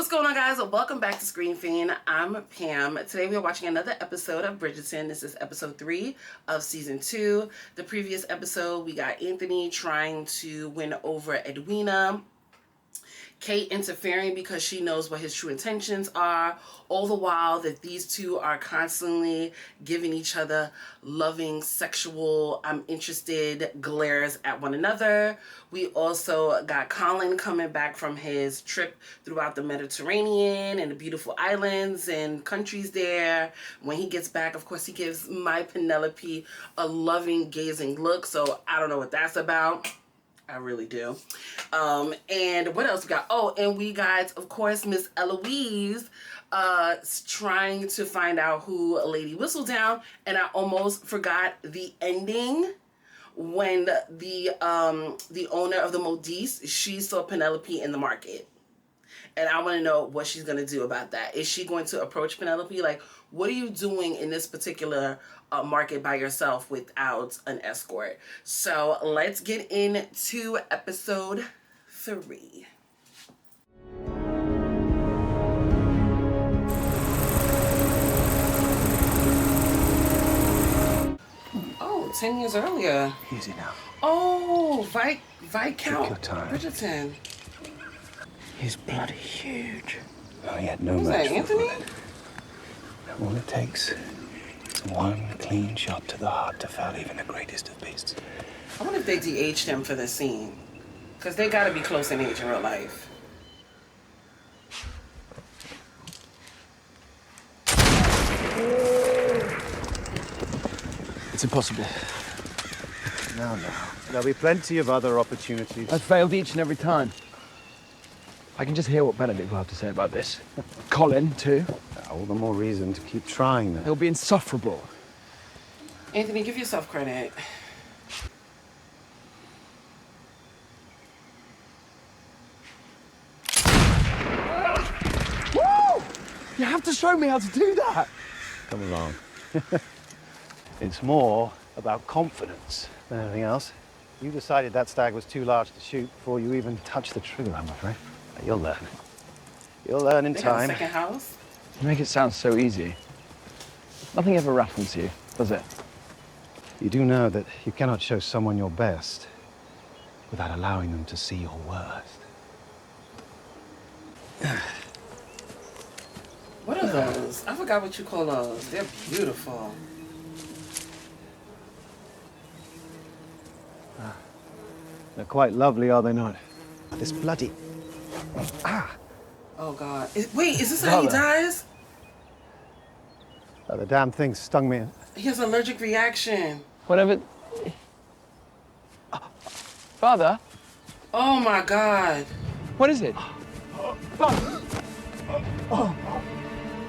going on, guys? Welcome back to Screen Fiend. I'm Pam. Today we are watching another episode of Bridgerton. This is episode 3 of season 2. The previous episode, we got Anthony trying to win over Edwina, Kate interfering because she knows what his true intentions are, all the while that these two are constantly giving each other loving, sexual, I'm interested glares at one another. We also got Colin coming back from his trip throughout the Mediterranean and the beautiful islands and countries there. When he gets back, of course, he gives my Penelope a loving, gazing look, so I don't know what that's about. I really do. And what else we got? Oh, and we got, of course, Miss Eloise trying to find out who Lady Whistledown. And I almost forgot the ending when the owner of the Modiste, she saw Penelope in the market. And I want to know what she's going to do about that. Is she going to approach Penelope? Like, what are you doing in this particular market by yourself without an escort? So let's get into episode 3. Oh, 10 years earlier. Easy now. Oh, Viacount Bridgerton. He's bloody huge. Oh, he had no Who's match that, Anthony? All it takes is one clean shot to the heart to foul even the greatest of beasts. I wonder if they de-aged him for this scene. Because they got to be close in age in real life. It's impossible. No. There'll be plenty of other opportunities. I've failed each and every time. I can just hear what Benedict will have to say about this. Colin, too. All the more reason to keep trying then. He'll be insufferable. Anthony, give yourself credit. Woo! You have to show me how to do that. Come along. It's more about confidence than anything else. You decided that stag was too large to shoot before you even touched the trigger, I'm afraid. You'll learn. You'll learn in They got a time. second house? You make it sound so easy. Nothing ever rattles you, does it? You do know that you cannot show someone your best without allowing them to see your worst. What are those? I forgot what you call those. They're beautiful. They're quite lovely, are they not? This bloody... Oh, God. Wait, is this how he dies? Oh, the damn thing stung me. He has an allergic reaction. Whatever... Father? Oh, my God. What is it?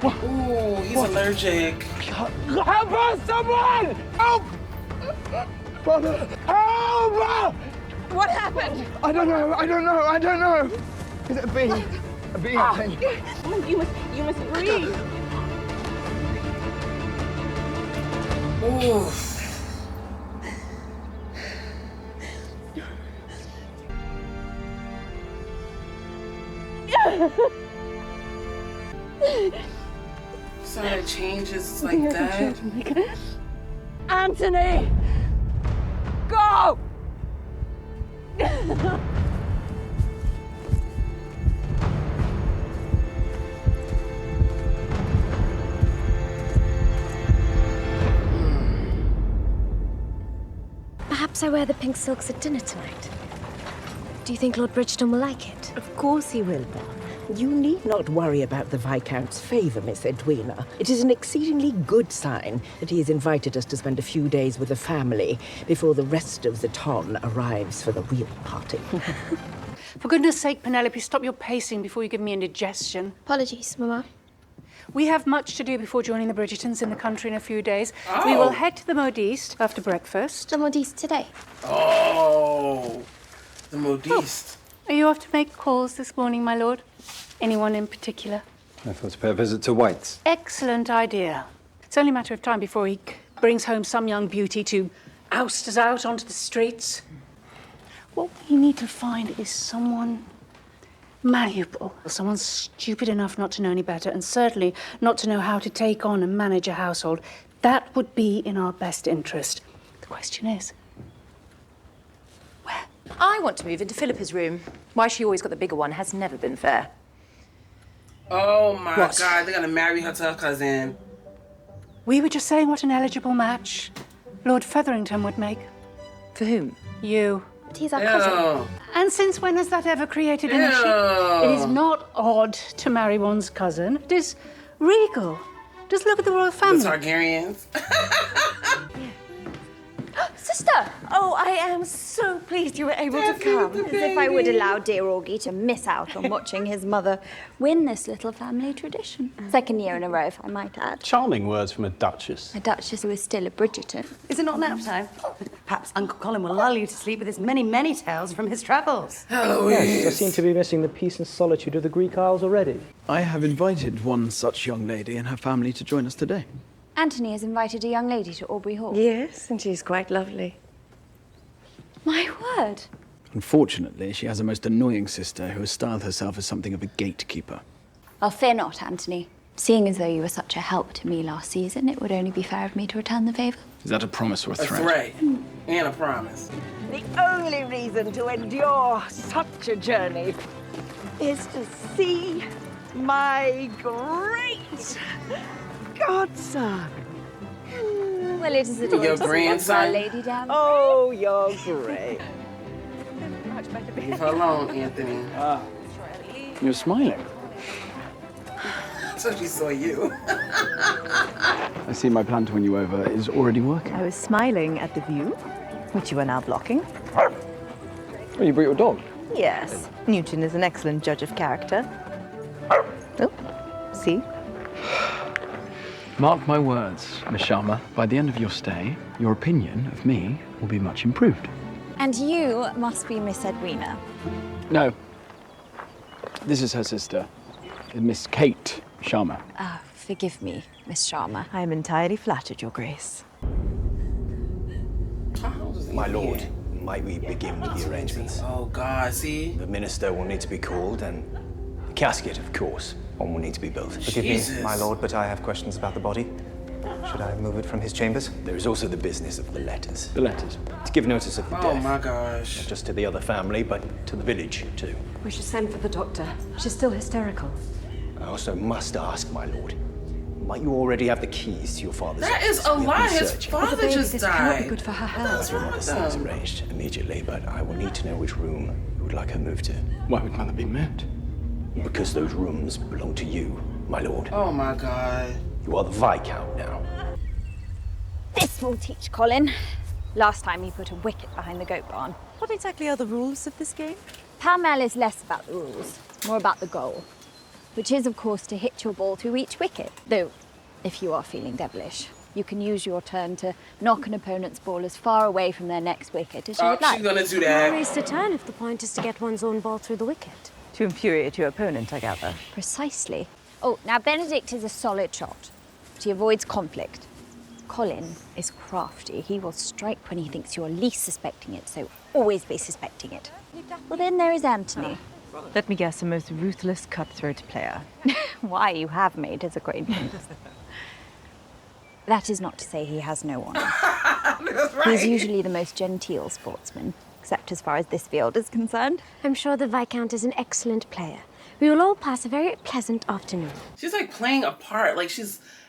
Ooh, he's allergic. Help us, someone! Help! Father, help! What happened? I don't know. Is it a bee? A bee, I think. You must breathe. Ooh. So it changes like that. Anthony! Go! Perhaps I wear the pink silks at dinner tonight. Do you think Lord Bridgerton will like it? Of course he will, Belle. You need not worry about the Viscount's favour, Miss Edwina. It is an exceedingly good sign that he has invited us to spend a few days with the family before the rest of the ton arrives for the real party. For goodness sake, Penelope, stop your pacing before you give me indigestion. Apologies, Mama. We have much to do before joining the Bridgertons in the country in a few days. Oh. We will head to the Modiste after breakfast. The Modiste today. Oh, the Modiste. Are you off to make calls this morning, my lord? Anyone in particular? I thought to pay a visit to White's. Excellent idea. It's only a matter of time before he brings home some young beauty to oust us out onto the streets. What we need to find is someone malleable. Someone stupid enough not to know any better, and certainly not to know how to take on and manage a household. That would be in our best interest. The question is, where? I want to move into Philippa's room. Why she always got the bigger one has never been fair. Oh my God, they're gonna marry her to her cousin. We were just saying what an eligible match Lord Featherington would make. For whom? You. But he's our cousin. And since when has that ever created an issue? It is not odd to marry one's cousin. It is regal. Just look at the royal family. The Targaryens. Sister! Oh, I am so pleased you were able to come. As if I would allow dear Augie to miss out on watching his mother win this little family tradition. Second year in a row, if I might add. Charming words from a duchess. A duchess who is still a Bridgerton. Is it not nap time? Perhaps Uncle Colin will lull you to sleep with his many, many tales from his travels. Yes, I seem to be missing the peace and solitude of the Greek Isles already. I have invited one such young lady and her family to join us today. Anthony has invited a young lady to Aubrey Hall. Yes, and she's quite lovely. My word. Unfortunately, she has a most annoying sister who has styled herself as something of a gatekeeper. Well, fear not, Anthony. Seeing as though you were such a help to me last season, it would only be fair of me to return the favour. Is that a promise or a A threat? threat and a promise. The only reason to endure such a journey is to see my great godson. Well, it is a Your grandson? Lady Danbury. Oh, you're great. Leave her alone, Anthony. You're smiling. So she saw you. I see my plan to win you over is already working. I was smiling at the view, which you are now blocking. Oh, you brought your dog? Yes, Newton is an excellent judge of character. Oh, see? Mark my words, Miss Sharma. By the end of your stay, your opinion of me will be much improved. And you must be Miss Edwina. No. This is her sister, Miss Kate Sharma. Ah, forgive me, Miss Sharma. I am entirely flattered, Your Grace. My lord, might we begin with the arrangements? Oh God, see? The minister will need to be called, and the casket, of course, one will need to be built. Forgive me, my lord, but I have questions about the body. Should I move it from his chambers? There is also the business of the letters. The letters? To give notice of the death. Oh my gosh. Not just to the other family, but to the village, too. We should send for the doctor. She's still hysterical. I also must ask, my lord, might you already have the keys to your father's That office? is a We have lie. been His searching. father just This cannot be died. good for her I'll health. have your mother's things arranged immediately, but I will need to know which room you would like her moved to. Why would mother be moved? Because those rooms belong to you, my lord. Oh my God. You are the Viscount now. This will teach Colin. Last time he put a wicket behind the goat barn. What exactly are the rules of this game? Pall Mall is less about the rules, more about the goal, which is, of course, to hit your ball through each wicket. Though, if you are feeling devilish, you can use your turn to knock an opponent's ball as far away from their next wicket as you would like. She's gonna do that. Race to turn if the point is to get one's own ball through the wicket. To infuriate your opponent, I gather. Precisely. Oh, now Benedict is a solid shot, but he avoids conflict. Colin is crafty. He will strike when he thinks you're least suspecting it, so always be suspecting it. Well, then there is Anthony. Let me guess, a most ruthless, cutthroat player. Why, you have made his acquaintance. That is not to say he has no honor. He's usually the most genteel sportsman, except as far as this field is concerned. I'm sure the Viscount is an excellent player. We will all pass a very pleasant afternoon. She's like playing a part. Like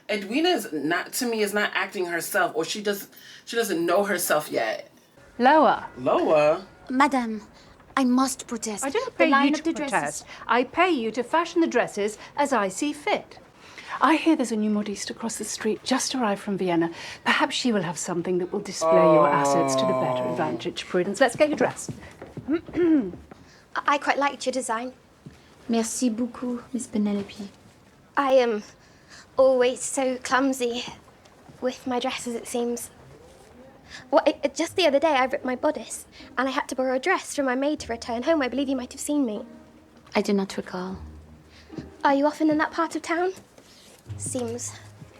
Edwina is not, to me, is not acting herself, or she doesn't know herself yet. Lower. Lower? Madame, I must protest. I don't The pay line you of to the dresses. protest. I pay you to fashion the dresses as I see fit. I hear there's a new modiste across the street, just arrived from Vienna. Perhaps she will have something that will display your assets to the better advantage. Prudence, let's get you dressed. I quite liked your design. Merci beaucoup, Miss Penelope. I am always so clumsy with my dresses, it seems. Well, just the other day, I ripped my bodice, and I had to borrow a dress from my maid to return home. I believe you might have seen me. I do not recall. Are you often in that part of town? Seems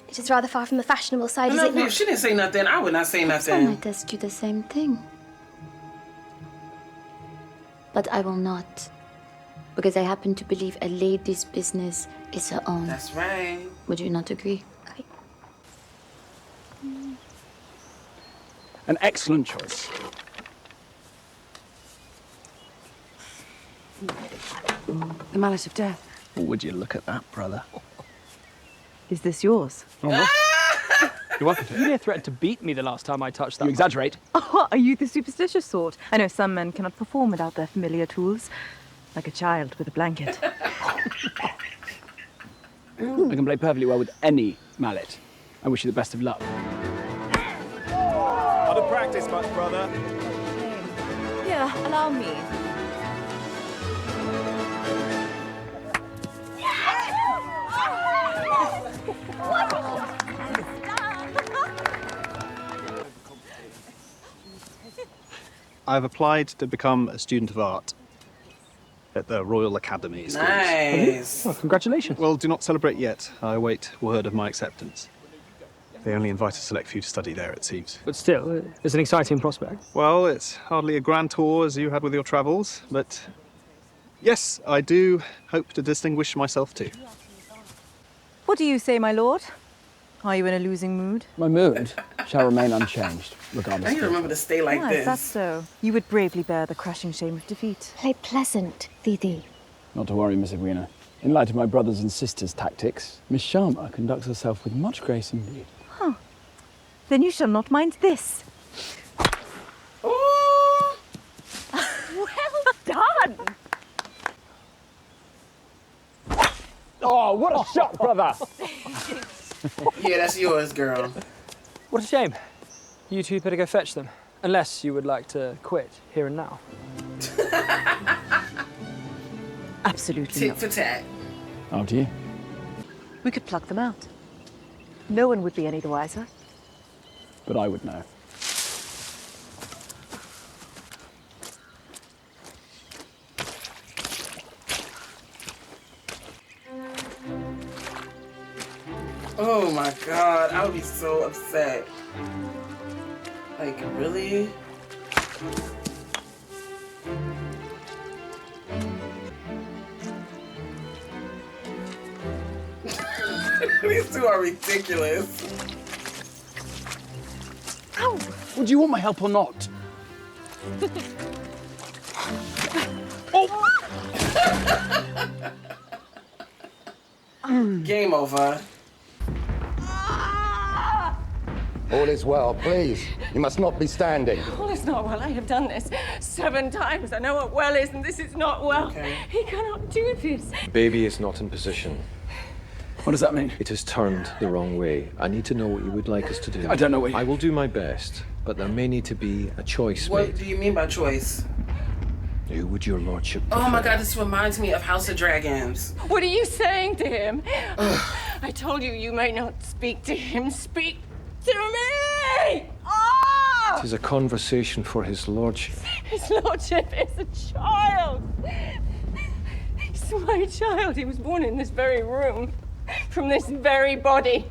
it is rather far from the fashionable side, is it If not? she didn't say nothing, I would not say I nothing. might ask you the same thing. But I will not. because I happen to believe a lady's business is her own. That's right. Would you not agree? An excellent choice. The mallet of death. Would you look at that, brother? Is this yours? Oh, what? You're welcome to. You near threatened to beat me the last time I touched that. You exaggerate. Oh, are you the superstitious sort? I know some men cannot perform without their familiar tools, like a child with a blanket. I can play perfectly well with any mallet. I wish you the best of luck. Other practice much, brother. Here, allow me. I've applied to become a student of art at the Royal Academy. Nice. Oh, congratulations. Well, do not celebrate yet. I await word of my acceptance. They only invite a select few to study there, it seems. But still, it's an exciting prospect. Well, it's hardly a grand tour as you had with your travels, but yes, I do hope to distinguish myself too. What do you say, my lord? Are you in a losing mood? My mood shall remain unchanged, regardless. I need to remember to stay like Why this. is that so? You would bravely bear the crushing shame of defeat. Play pleasant, Didi. Not to worry, Miss Edwina. In light of my brothers and sisters' tactics, Miss Sharma conducts herself with much grace indeed. Huh. Then you shall not mind this. Ooh. Well done! Oh, what a shot, brother! Yeah, that's yours, girl. What a shame. You two better go fetch them. Unless you would like to quit here and now. Absolutely Tit not. for tat. After you. We could pluck them out. No one would be any the wiser. But I would know. Oh my God, I would be so upset. Like, really? These two are ridiculous. Ow! Would you want my help or not? Game over. All is well, please. You must not be standing. All is not well. I have done this 7 times. I know what well is, and this is not well. Okay. He cannot do this. Baby is not in position. What does that mean? It has turned the wrong way. I need to know what you would like us to do. I don't know what you... I will do my best, but there may need to be a choice What made. do you mean by choice? Who would your lordship Oh my prefer? God, this reminds me of House of Dragons. What are you saying to him? I told you you may not speak to him. Speak to me! Oh! It is a conversation for his lordship. His lordship is a child. He's my child. He was born in this very room, from this very body.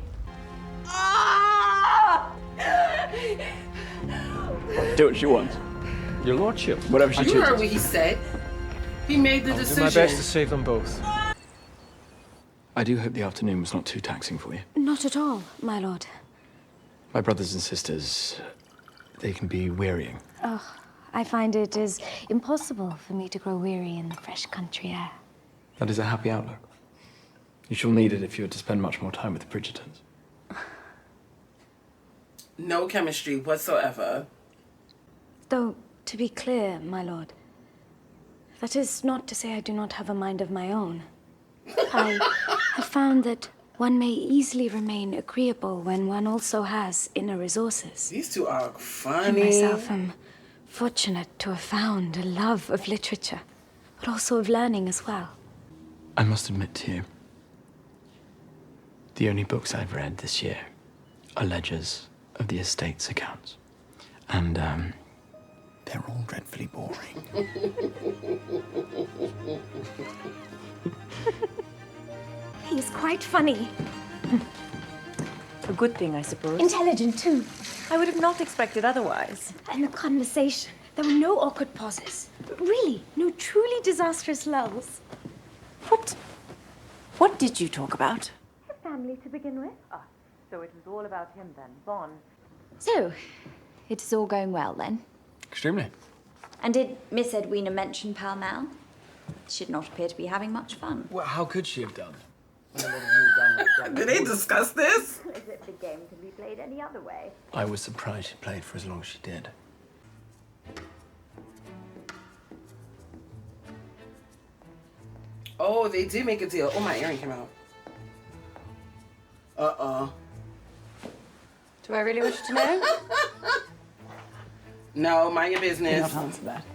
Ah! Do what she wants. Your lordship. Whatever she You chooses. heard what he said. He made the I'll do decision. my best to save them both. I do hope the afternoon was not too taxing for you. Not at all, my lord. My brothers and sisters, they can be wearying. Oh, I find it is impossible for me to grow weary in the fresh country air. That is a happy outlook. You shall need it if you are to spend much more time with the Bridgertons. No chemistry whatsoever. Though, to be clear, my lord, that is not to say I do not have a mind of my own. I have found that one may easily remain agreeable when one also has inner resources. These two are I funny. myself am fortunate to have found a love of literature, but also of learning as well. I must admit to you, the only books I've read this year are ledgers of the estate's accounts. And, they're all dreadfully boring. He's quite funny. A good thing, I suppose. Intelligent, too. I would have not expected otherwise. In the conversation, there were no awkward pauses. Really, no truly disastrous lulls. What did you talk about? Family to begin with. Ah, so it was all about him then, Bon. So, it is all going well then. Extremely. And did Miss Edwina mention Pall Mall? She did not appear to be having much fun. Well, how could she have done? Did they discuss this? As if the game can be played any other way. I was surprised she played for as long as she did. Oh, they did make a deal. Oh, my earring came out. Uh-oh. Do I really wish to know? No, mind your business. Do not answer that.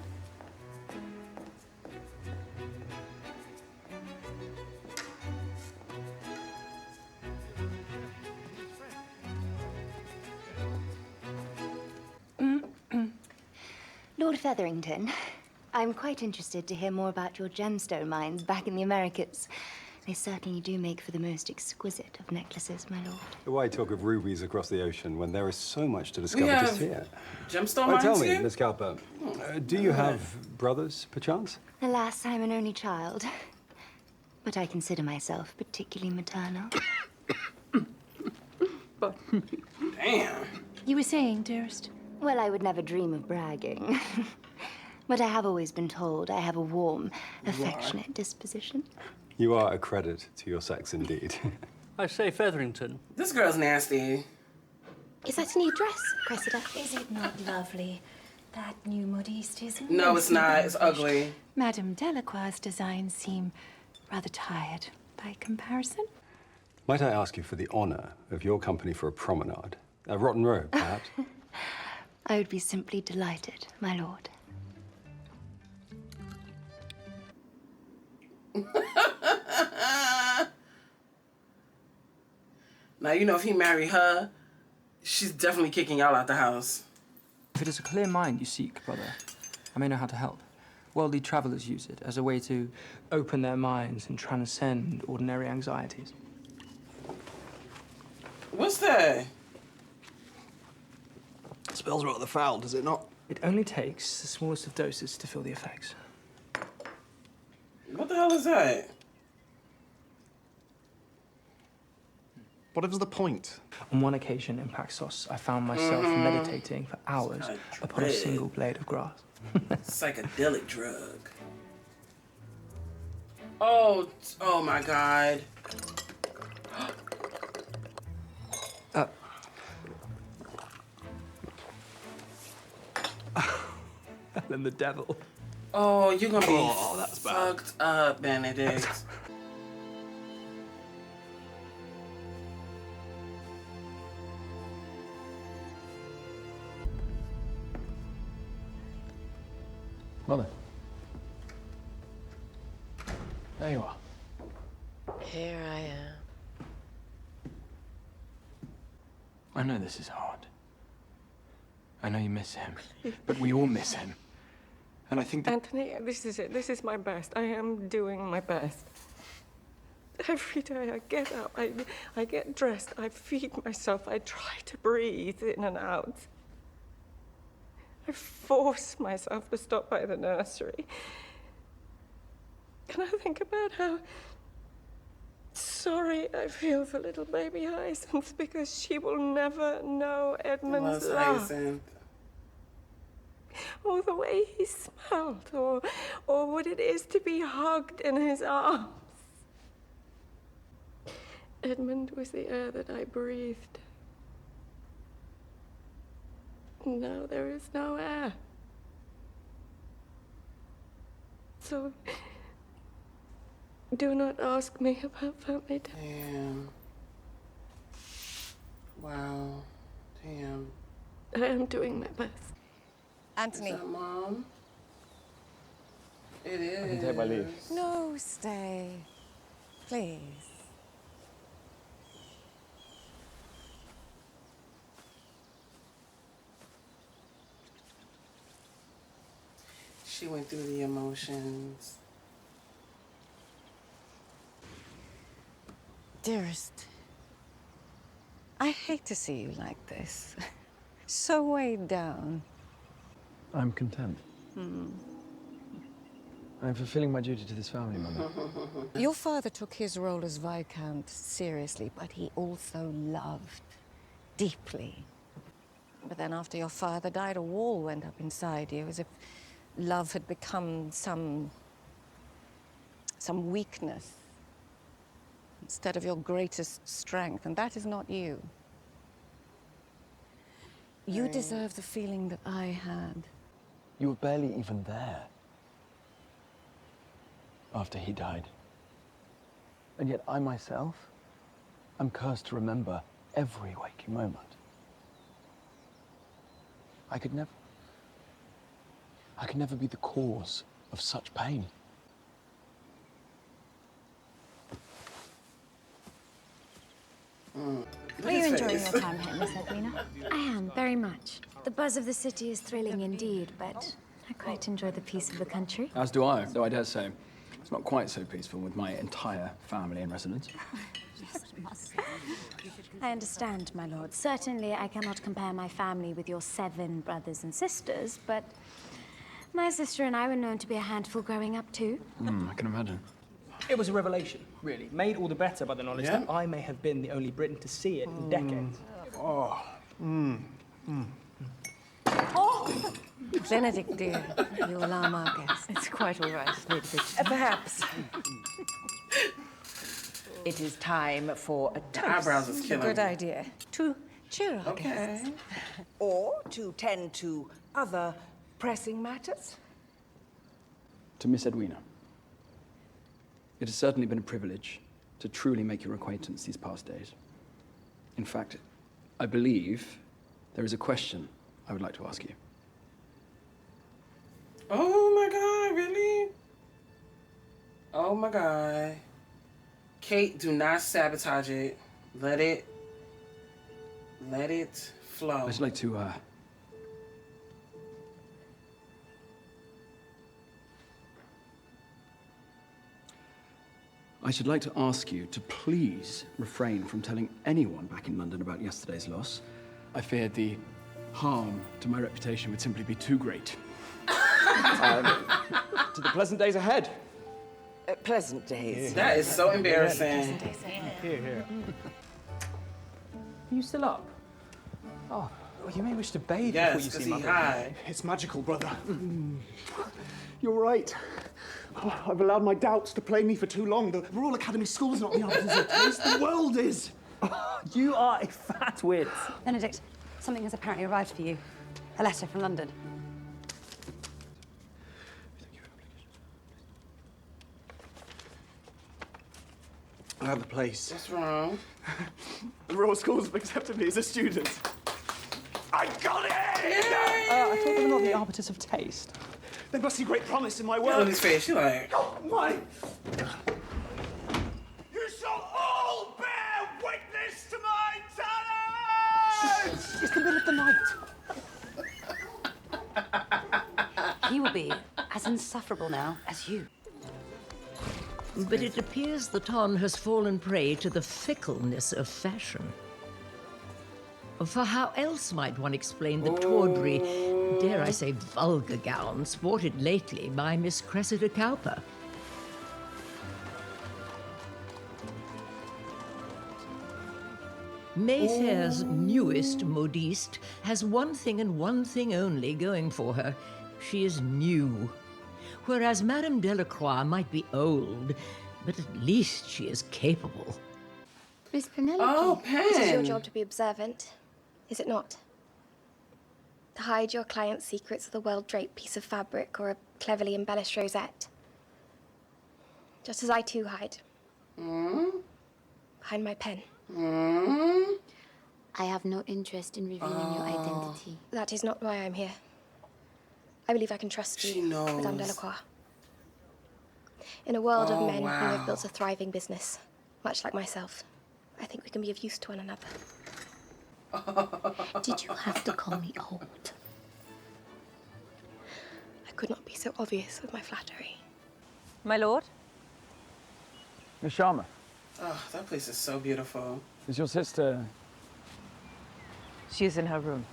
Lord Featherington, I'm quite interested to hear more about your gemstone mines back in the Americas. They certainly do make for the most exquisite of necklaces, my lord. Why talk of rubies across the ocean when there is so much to discover have just here? gemstone Well, tell mines me, here? Miss Cowper, do you have brothers, perchance? Alas, I'm an only child. But I consider myself particularly maternal. Damn. You were saying, dearest? Well, I would never dream of bragging. But I have always been told I have a warm, affectionate disposition. You are a credit to your sex indeed. I say, Featherington. This girl's nasty. Is that a new dress, Cressida? Is it not lovely? That new modiste is No, it's not. It's ugly. Madame Delacroix's designs seem rather tired by comparison. Might I ask you for the honor of your company for a promenade? A rotten road, perhaps? I would be simply delighted, my lord. Now, you know, if he marry her, she's definitely kicking y'all out the house. If it is a clear mind you seek, brother, I may know how to help. Worldly travelers use it as a way to open their minds and transcend ordinary anxieties. What's that? It smells rather foul, does it not? It only takes the smallest of doses to feel the effects. What the hell is that? Whatever's the point? On one occasion in Paxos, I found myself meditating for hours upon a dread. single blade of grass. Psychedelic drug. Oh, oh my God. Ellen the devil. Oh, you're gonna be that's bad. fucked up, Benedict. Mother. There you are. Here I am. I know this is hard. I know you miss him, but we all miss him. And I think that... Anthony, this is it. This is my best. I am doing my best. Every day I get up, I get dressed, I feed myself, I try to breathe in and out. I force myself to stop by the nursery. And I think about how sorry I feel for little baby Hyacinth because she will never know Edmund's love. Hyacinth. Or the way he smelled, or what it is to be hugged in his arms. Edmund was the air that I breathed. Now there is no air. So, do not ask me about family. Damn. Wow. Damn. I am doing my best. Anthony. Is that Mom? It is. I can take my leave. No, stay. Please. She went through the emotions. Dearest, I hate to see you like this. So weighed down. I'm content. I'm fulfilling my duty to this family, Mother. Your father took his role as Viscount seriously, but he also loved deeply. But then after your father died, a wall went up inside you, as if love had become some weakness instead of your greatest strength, and that is not you. You deserve the feeling that I had. You were barely even there after he died. And yet I myself am cursed to remember every waking moment. I could never be the cause of such pain. Are you enjoying your time here, Miss Edwina? I am, very much. The buzz of the city is thrilling indeed, but I quite enjoy the peace of the country. As do I, though I dare say it's not quite so peaceful with my entire family in residence. I understand, my lord. Certainly I cannot compare my family with your 7 brothers and sisters, but my sister and I were known to be a handful growing up too. I can imagine. It was a revelation, really. Made all the better by the knowledge that I may have been the only Briton to see it in decades. Oh, Benedict, dear, you alarm our guests. It's quite all right, Lady Bridgerton. Perhaps. It is time for a toast. Eyebrows is killing Good me. idea. To cheer our guests. Or to tend to other pressing matters. To Miss Edwina, it has certainly been a privilege to truly make your acquaintance these past days. In fact, I believe there is a question I would like to ask you. Oh my God, really? Oh my God. Kate, do not sabotage it. Let it flow. I'd just like to, I should like to ask you to please refrain from telling anyone back in London about yesterday's loss. I feared the harm to my reputation would simply be too great. To the pleasant days ahead. Pleasant days. That is so embarrassing. Here. Are you still up? Oh, you may wish to bathe Yes, before you 'cause see he Mother. high. It's magical, brother. You're right. Oh, I've allowed my doubts to play me for too long. The Royal Academy School's not the arbiters of taste. The world is. You are a fat wit. Benedict, something has apparently arrived for you. A letter from London. I have a place. What's wrong? The Royal Schools have accepted me as a student. I got it! I thought they were not the arbiters of taste. They must see great promise in my Look at work. his face. She like, Why? You shall all bear witness to my talent! It's the middle of the night. He will be as insufferable now as you. But it appears the Ton has fallen prey to the fickleness of fashion. For how else might one explain the tawdry, dare I say vulgar gown sported lately by Miss Cressida Cowper? Mayfair's newest modiste has one thing and one thing only going for her. She is new. Whereas Madame Delacroix might be old, but at least she is capable. Miss Penelope. Oh, It is your Pen. job to be observant, is it not? To hide your client's secrets with a well-draped piece of fabric or a cleverly embellished rosette. Just as I too hide. Behind my pen. I have no interest in revealing your identity. That is not why I'm here. I believe I can trust you, She knows. Madame Delacroix. In a world of Oh, men who wow. have built a thriving business, much like myself, I think we can be of use to one another. Did you have to call me old? I could not be so obvious with my flattery. My lord? Miss Sharma, Oh, that place is so beautiful. is your sister... She is in her room.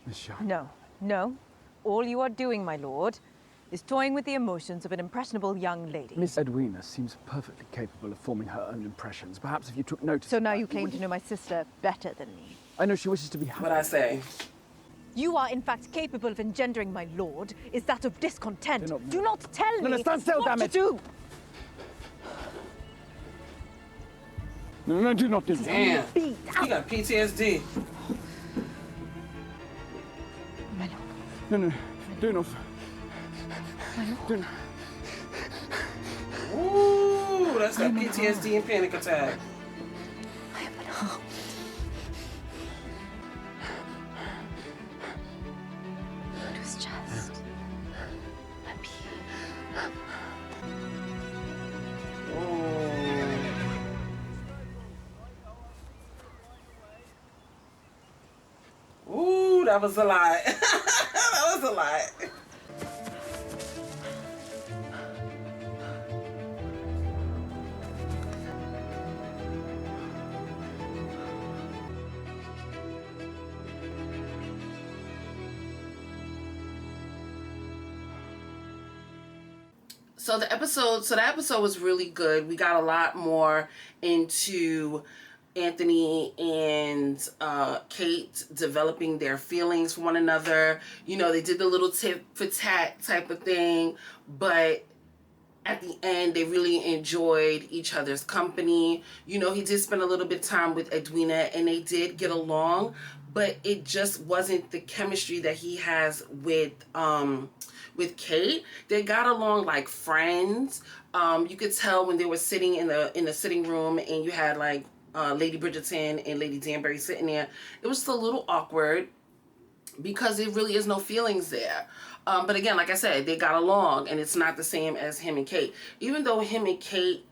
Miss Sharma? No. All you are doing, my lord, is toying with the emotions of an impressionable young lady. Miss Edwina seems perfectly capable of forming her own impressions. Perhaps if you took notice. So now you claim to know my sister better than me. I know she wishes to be happy. What I say? You are in fact capable of engendering my lord. Is that of discontent? Do not tell me No, stand still, what damn to it. do. No, do not do that. Damn. He got PTSD. No, do not. Do not. Ooh, that's that PTSD and panic attack. It was just a pea. Ooh, that was a lot. That was a lot. So that episode was really good. We got a lot more into Anthony and Kate developing their feelings for one another. You know, they did the little tit for tat type of thing, but at the end, they really enjoyed each other's company. You know, he did spend a little bit of time with Edwina, and they did get along, but it just wasn't the chemistry that he has with Kate. They got along like friends. You could tell when they were sitting in the sitting room, and you had like Lady Bridgerton and Lady Danbury sitting there. It was just a little awkward because there really is no feelings there. But again, like I said, they got along, and it's not the same as him and Kate. Even though him and Kate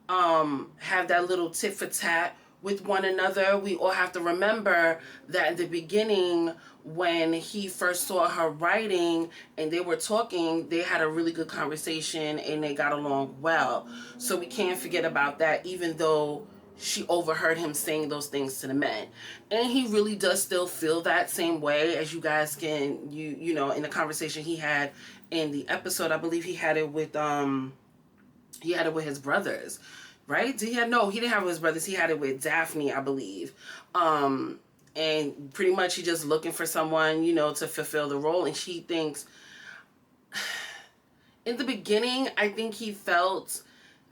have that little tit for tat with one another, we all have to remember that in the beginning, when he first saw her writing and they were talking, they had a really good conversation and they got along well. So we can't forget about that, even though she overheard him saying those things to the men. And he really does still feel that same way, as you guys can, you know, in the conversation he had in the episode. I believe he had it with his brothers, right? He didn't have it with his brothers. He had it with Daphne, I believe. And pretty much he just looking for someone, you know, to fulfill the role. And she thinks, in the beginning, I think he felt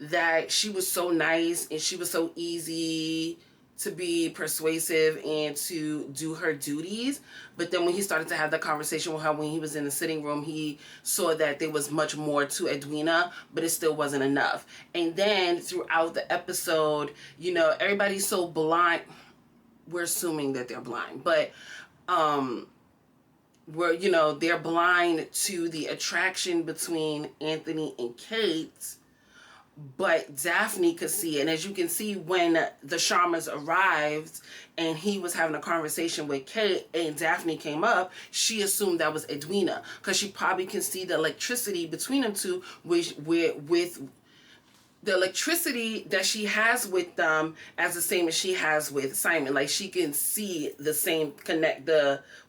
that she was so nice and she was so easy to be persuasive and to do her duties. But then when he started to have that conversation with her when he was in the sitting room, he saw that there was much more to Edwina, but it still wasn't enough. And then throughout the episode, you know, everybody's so blind. We're assuming that they're blind, but they're blind to the attraction between Anthony and Kate. But Daphne could see it. And as you can see, when the Sharmas arrived and he was having a conversation with Kate and Daphne came up, she assumed that was Edwina, because she probably can see the electricity between them two, with the electricity that she has with them as the same as she has with Simon. Like, she can see the same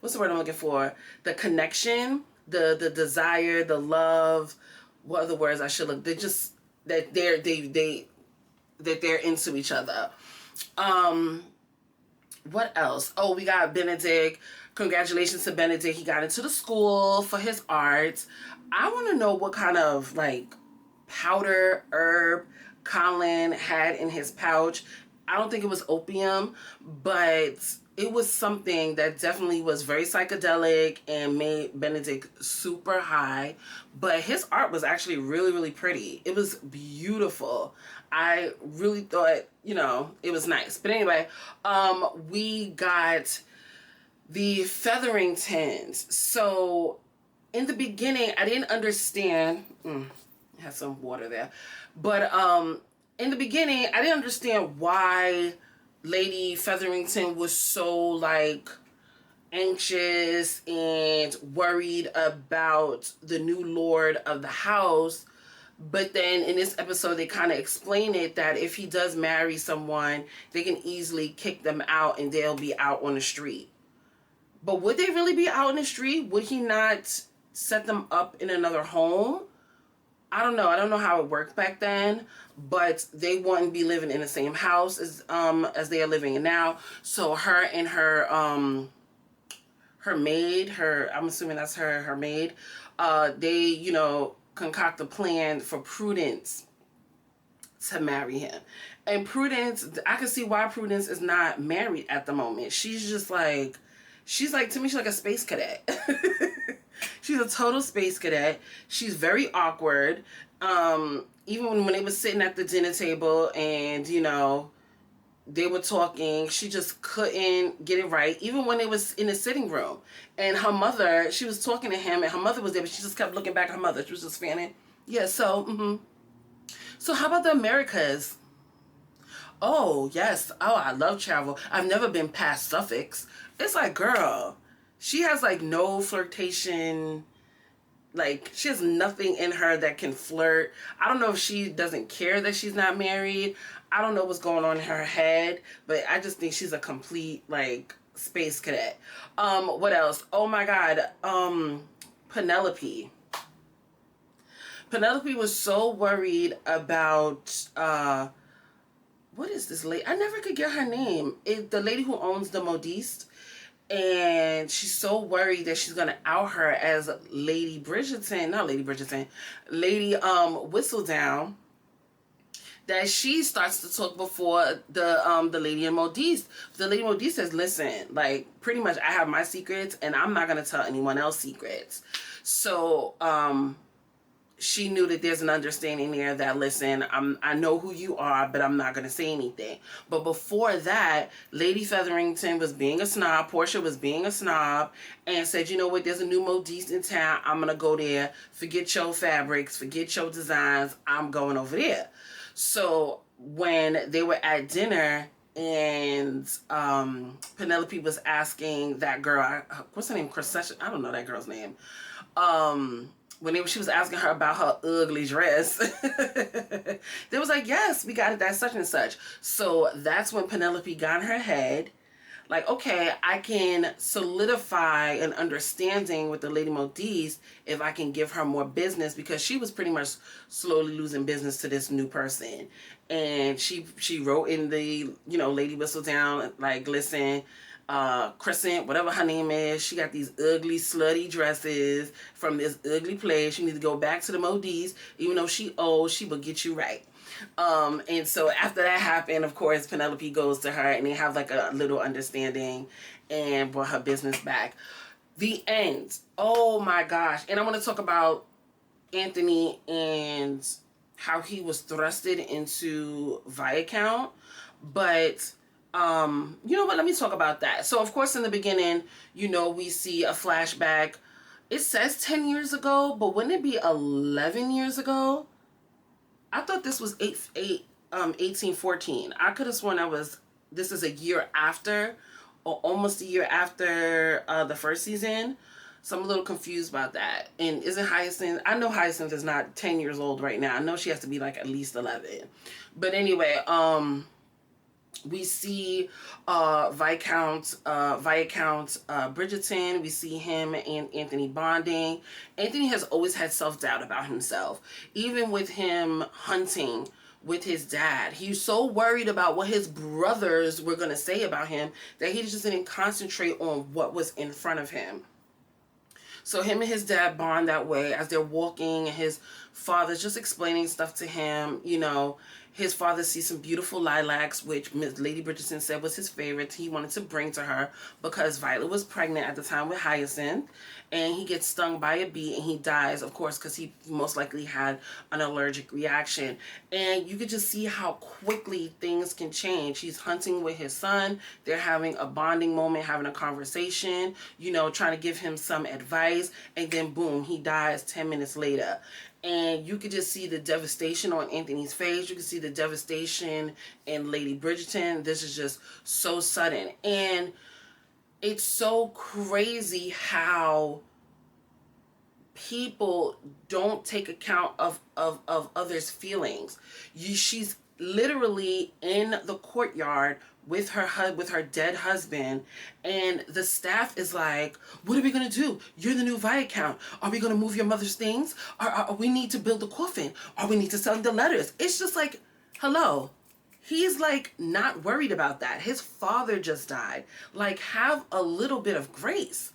what's the word I'm looking for? The connection, the desire, the love. What are the words I should look? They're just that they're into each other. What else? Oh, we got Benedict. Congratulations to Benedict. He got into the school for his art. I want to know what kind of like powder herb Colin had in his pouch. I don't think it was opium, but it was something that definitely was very psychedelic and made Benedict super high. But his art was actually really, really pretty. It was beautiful. I really thought, you know, it was nice. But anyway, we got the Featheringtons. So in the beginning, I didn't understand. Had some water there. But in the beginning, I didn't understand why Lady Featherington was so like anxious and worried about the new lord of the house. But then in this episode, they kind of explain it that if he does marry someone, they can easily kick them out and they'll be out on the street. But would they really be out on the street? Would he not set them up in another home. I don't know how it worked back then, but they wouldn't be living in the same house as they are living in now. So her and her maid, I'm assuming that's her maid, they, you know, concoct a plan for Prudence to marry him. And Prudence, I can see why Prudence is not married at the moment. She's like, to me, she's like a space cadet. She's a total space cadet. She's very awkward. Even when they were sitting at the dinner table and, you know, they were talking, she just couldn't get it right. Even when they was in the sitting room. And her mother, she was talking to him and her mother was there, but she just kept looking back at her mother. She was just fanning. Yeah, so, So how about the Americas? Oh, yes. Oh, I love travel. I've never been past Suffolk. It's like, girl, she has like no flirtation. Like, she has nothing in her that can flirt. I don't know if she doesn't care that she's not married. I don't know what's going on in her head, but I just think she's a complete, like, space cadet. What else? Oh my God. Penelope. Penelope was so worried about, what is this lady? I never could get her name. The lady who owns the Modiste. And she's so worried that she's gonna out her as Lady Bridgerton, not Lady Bridgerton, Lady Whistledown, that she starts to talk before the lady in Modiste. The lady Modiste says, listen, like, pretty much I have my secrets and I'm not gonna tell anyone else secrets. So she knew that there's an understanding there that, listen, I know who you are, but I'm not going to say anything. But before that, Lady Featherington was being a snob. Portia was being a snob and said, you know what, there's a new Modiste in town. I'm going to go there. Forget your fabrics. Forget your designs. I'm going over there. So when they were at dinner and Penelope was asking that girl, what's her name? Cressession? I don't know that girl's name. When she was asking her about her ugly dress, they was like, yes, we got it, that's such and such. So that's when Penelope got in her head, like, okay, I can solidify an understanding with the Lady Modiste if I can give her more business, because she was pretty much slowly losing business to this new person. And she wrote in the, you know, Lady Whistledown, like, listen, Crescent, whatever her name is, she got these ugly, slutty dresses from this ugly place. You need to go back to the Modiste. Even though she old, she will get you right. And so after that happened, of course, Penelope goes to her and they have like a little understanding and brought her business back. The end. Oh my gosh. And I want to talk about Anthony and how he was thrusted into Viacount. But you know what? Let me talk about that. So, of course, in the beginning, you know, we see a flashback. It says 10 years ago, but wouldn't it be 11 years ago? I thought this was 1814. I could have sworn this is a year after, or almost a year after the first season. So I'm a little confused about that. And isn't Hyacinth, I know Hyacinth is not 10 years old right now. I know she has to be like at least 11. But anyway, we see Viacount Bridgerton. We see him and Anthony bonding. Anthony has always had self-doubt about himself. Even with him hunting with his dad, he's so worried about what his brothers were going to say about him that he just didn't concentrate on what was in front of him. So him and his dad bond that way as they're walking, and his father's just explaining stuff to him, you know. His father sees some beautiful lilacs, which Miss Lady Bridgerton said was his favorite. He wanted to bring to her because Violet was pregnant at the time with Hyacinth. And he gets stung by a bee and he dies, of course, because he most likely had an allergic reaction. And you could just see how quickly things can change. He's hunting with his son. They're having a bonding moment, having a conversation, you know, trying to give him some advice. And then boom, he dies 10 minutes later. And you could just see the devastation on Anthony's face. You can see the devastation in Lady Bridgerton. This is just so sudden. And it's so crazy how people don't take account of others' feelings. She's literally in the courtyard with her dead husband, and the staff is like, what are we gonna do? You're the new Viscount. Are we gonna move your mother's things? Or we need to build the coffin? Or we need to send the letters? It's just like, hello. He's like not worried about that. His father just died. Like, have a little bit of grace.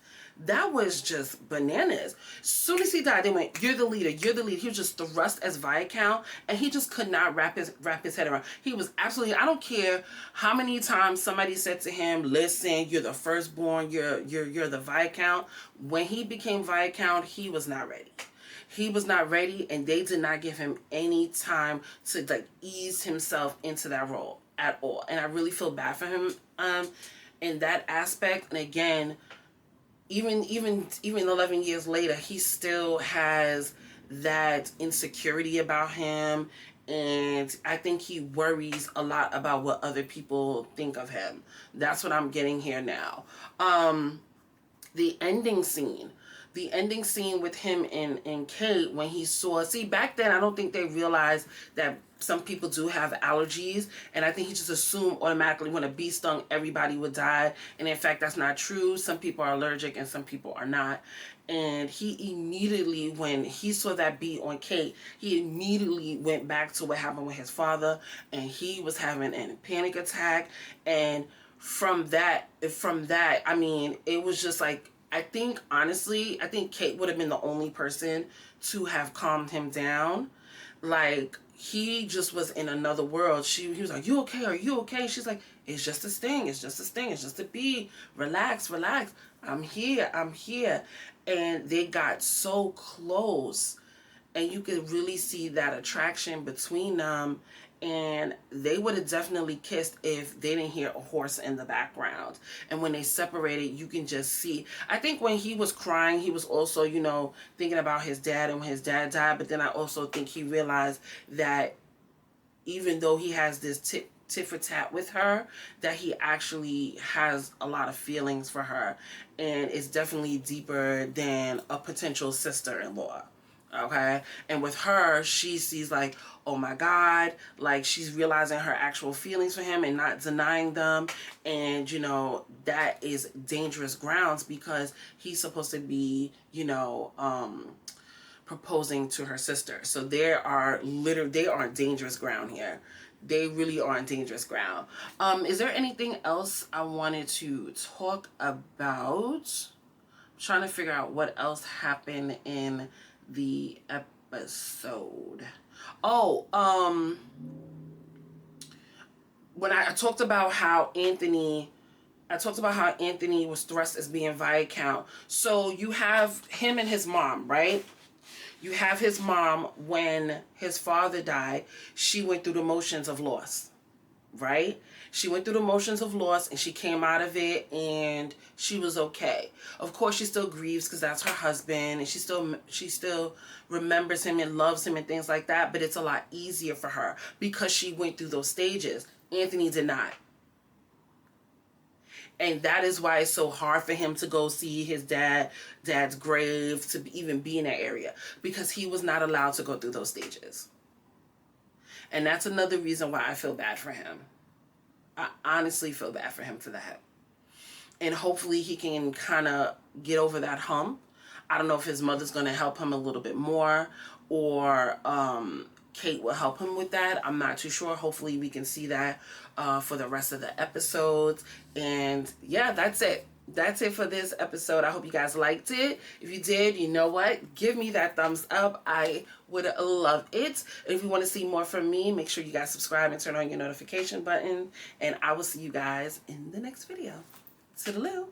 That was just bananas. As soon as he died, they went, you're the leader, you're the leader. He was just thrust as Viscount, and he just could not wrap his head around. He was absolutely, I don't care how many times somebody said to him, listen, you're the firstborn, you're the Viscount. When he became Viscount, he was not ready. He was not ready, and they did not give him any time to like ease himself into that role at all. And I really feel bad for him in that aspect. And again, even 11 years later, he still has that insecurity about him, and I think he worries a lot about what other people think of him. That's what I'm getting here now. The ending scene with him and Kate, when he saw, see, back then I don't think they realized that some people do have allergies, and I think he just assumed automatically when a bee stung everybody would die, and in fact that's not true. Some people are allergic and some people are not. And he immediately, when he saw that bee on Kate, he immediately went back to what happened with his father, and he was having a panic attack. And from that, I mean, it was just like, I think Kate would have been the only person to have calmed him down. Like, he just was in another world. He was like, you okay? Are you okay? She's like, it's just a sting. It's just a sting. It's just a bee. Relax, relax. I'm here. And they got so close, and you could really see that attraction between them. And they would have definitely kissed if they didn't hear a horse in the background. And when they separated, you can just see. I think when he was crying, he was also, you know, thinking about his dad and when his dad died. But then I also think he realized that even though he has this tit for tat with her, that he actually has a lot of feelings for her. And it's definitely deeper than a potential sister-in-law. Okay, and with her, she sees like, oh my God, like she's realizing her actual feelings for him and not denying them. And you know, that is dangerous grounds, because he's supposed to be, you know, proposing to her sister. So they are on dangerous ground here. They really are on dangerous ground. Is there anything else I wanted to talk about? I'm trying to figure out what else happened in the episode. When I talked about how Anthony was thrust as being Viscount. So you have him and his mom, right? You have his mom, when his father died, she went through the motions of loss, right? She went through the motions of loss, and she came out of it, and she was okay. Of course, she still grieves because that's her husband, and she still remembers him and loves him and things like that, but it's a lot easier for her because she went through those stages. Anthony did not. And that is why it's so hard for him to go see his dad's grave, to even be in that area, because he was not allowed to go through those stages. And that's another reason why I feel bad for him. I honestly feel bad for him for that. And hopefully he can kind of get over that hump. I don't know if his mother's going to help him a little bit more, or Kate will help him with that. I'm not too sure. Hopefully we can see that for the rest of the episodes. And yeah, that's it. That's it for this episode. I hope you guys liked it. If you did, you know what? Give me that thumbs up. I would love it. And if you want to see more from me, make sure you guys subscribe and turn on your notification button. And I will see you guys in the next video. Toodaloo.